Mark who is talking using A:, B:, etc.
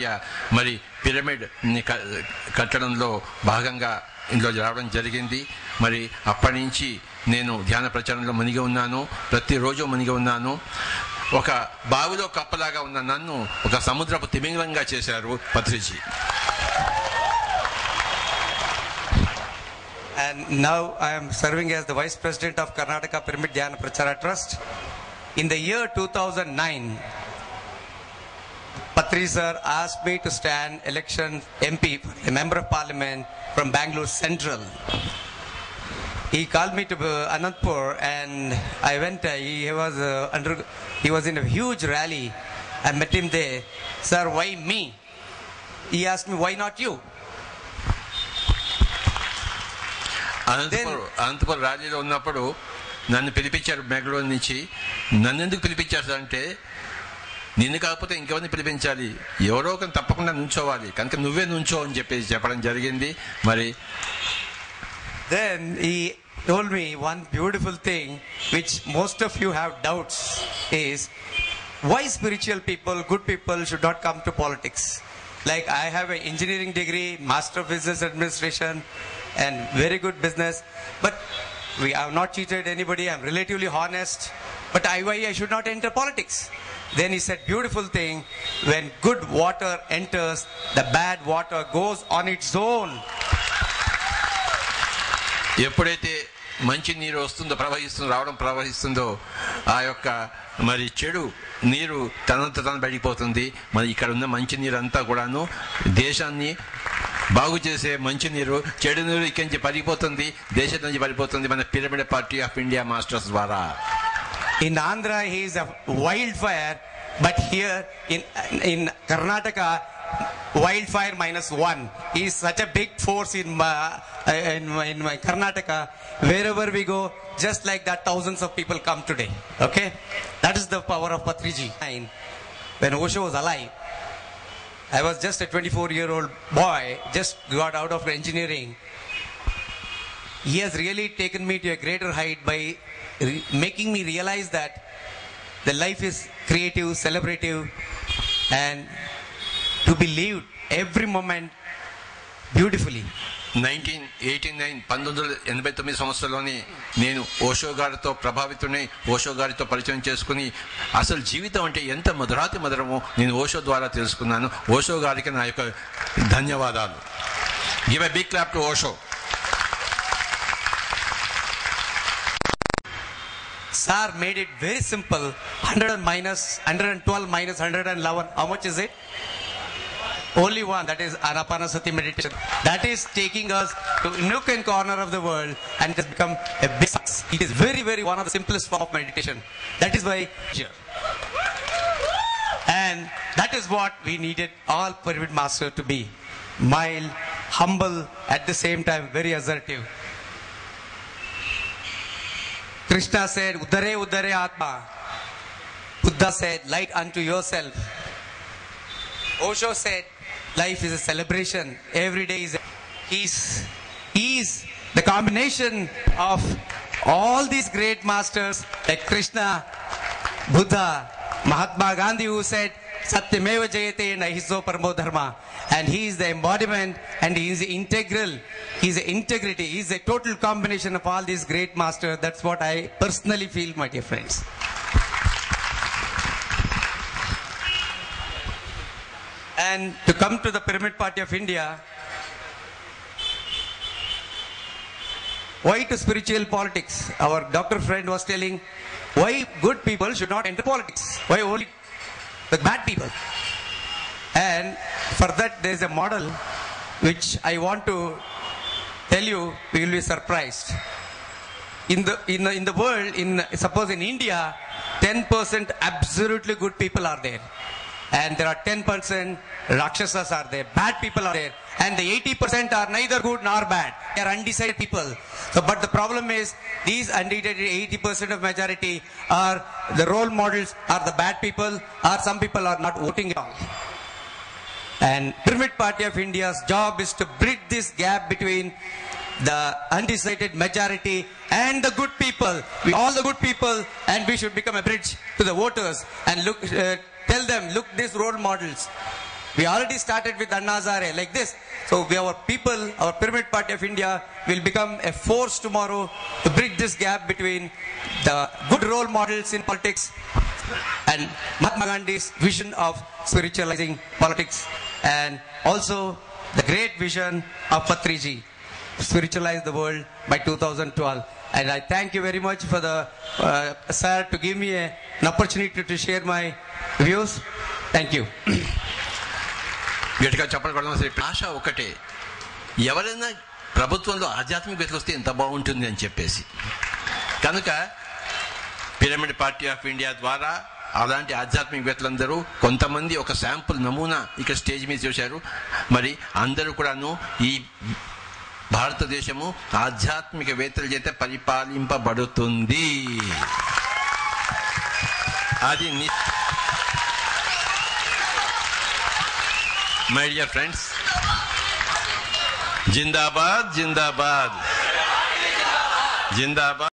A: భార్య మరి పిరమిడ్ కట్టడంలో భాగంగా ఇందులో రావడం జరిగింది. మరి అప్పటి నుంచి నేను ధ్యాన ప్రచారంలో మునిగి ఉన్నాను, ప్రతిరోజు మునిగి ఉన్నాను. ఒక బావిలో కప్పలాగా ఉన్న నన్ను ఒక సముద్రపు తిమింగలంగా చేశారు Patriji.
B: And now I am serving as the Vice President of Karnataka Pyramid Dhyana Prachara Trust. In the year 2009, Patri sir asked me to stand election MP, a Member of Parliament from Bangalore Central. He called me to Anantapur and I went. He was in a huge rally. I met him there. Sir, why me? He asked me, why not you?
A: Anantapuram ర్యాలీలో ఉన్నప్పుడు నన్ను పిలిపించారు బెంగళూరు నుంచి. నన్ను ఎందుకు పిలిపించారు అంటే, నిన్ను కాకపోతే ఇంకెవరిని పిలిపించాలి, ఎవరో ఒకరిని తప్పకుండా నుంచోవాలి, కనుక నువ్వే నుంచో అని చెప్పడం జరిగింది. మరి
B: then he told me one beautiful thing which most of you have doubts is why spiritual people, good people should not come to politics. Like I have an engineering degree, Master of Business Administration and very good business, but we have not cheated anybody. I'm relatively honest, but why I should not enter politics? Then he said beautiful thing, when good water enters, the bad water goes on its own.
A: ఎప్పుడైతే మంచి నీరు వస్తుందో ప్రవహిస్తుందో ఆ యొక్క మరి చెడు నీరు తనంత తను బయటిపోతుంది. మరి ఇక్కడ ఉన్న మంచి నీరు అంతా కూడాను దేశాన్ని బాగు చేసే మంచి నీరు, చెడు నీరు ఇక్కడి నుంచి పడిపోతుంది, దేశం నుంచి పడిపోతుంది మన pyramid party of India masters ద్వారా.
B: In Andhra he is a wildfire, but here in Karnataka wildfire -1. He is such a big force in my Karnataka. Wherever we go, just like that, thousands of people come today. Okay, that is the power of Patriji. When Osho was alive, I was just a 24-year-old boy, just got out of engineering. He has really taken me to a greater height by making me realize that the life is creative, celebrative, and to be lived every moment beautifully.
A: 1989 సంవత్సరంలోని నేను ఓషో గారితో ప్రభావితుని, ఓషో గారితో పరిచయం చేసుకుని అసలు జీవితం అంటే ఎంత మధురాతి మధురమో నేను ఓషో ద్వారా తెలుసుకున్నాను. ఓషో గారికి నా యొక్క ధన్యవాదాలు. Give a big clap to Osho.
B: Sir made it very simple. 112 minus 111. How much is it? Only one. That is Anapanasati meditation. That is taking us to nook and corner of the world and it has become a big success. It is very, very one of the simplest form of meditation. That is why here. And that is what we needed all Pyramid Master to be. Mild, humble, at the same time very assertive. Krishna said, Uddare Uddare Atma. Buddha said, light unto yourself. Osho said, life is a celebration. Every day is He's the combination of all these great masters like Krishna, Buddha, Mahatma Gandhi, who said, Satyameva Jayate Nahiso Paramo Dharma. And he is the embodiment and he is integral. He is the integrity. He is a total combination of all these great masters. That's what I personally feel, my dear friends. And to come to the Pyramid Party of India, why to spiritual politics? Our doctor friend was telling, why good people should not enter politics? Why only the bad people? And for that there is a model which I want to tell you, you will be surprised. In the world, suppose in India, 10% absolutely good people are there. And there are 10% Rakshasas are there, bad people are there. And the 80% are neither good nor bad. They are undecided people. So, but the problem is, these undecided 80% of majority are the role models, are the bad people, or some people are not voting at all. And Pyramid Party of India's job is to bridge this gap between the undecided majority and the good people. We all the good people, and we should become a bridge to the voters and look, tell them, look, these role models. We already started with Anna Hazare like this. So our people, our Pyramid Party of India will become a force tomorrow to bridge this gap between the good role models in politics and Mahatma Gandhi's vision of spiritualizing politics, and also the great vision of Patriji, spiritualize the world by 2012. And I thank you very much for the sir to give me an opportunity to share my views. Thank you.
A: గట్టిగా చెప్పడం ఆశ ఒకటే, ఎవరైనా ప్రభుత్వంలో ఆధ్యాత్మికవేత్తలు వస్తే ఎంత బాగుంటుంది అని చెప్పేసి. కనుక పిరమిడ్ పార్టీ ఆఫ్ ఇండియా ద్వారా అలాంటి ఆధ్యాత్మికవేత్తలందరూ కొంతమంది ఒక శాంపుల్ నమూనా ఇక్కడ స్టేజ్ మీద చూశారు. మరి అందరూ కూడాను ఈ భారతదేశము ఆధ్యాత్మికవేత్తల చేత పరిపాలింపబడుతుంది. అది my dear friends, Zindabad Zindabad Zindabad.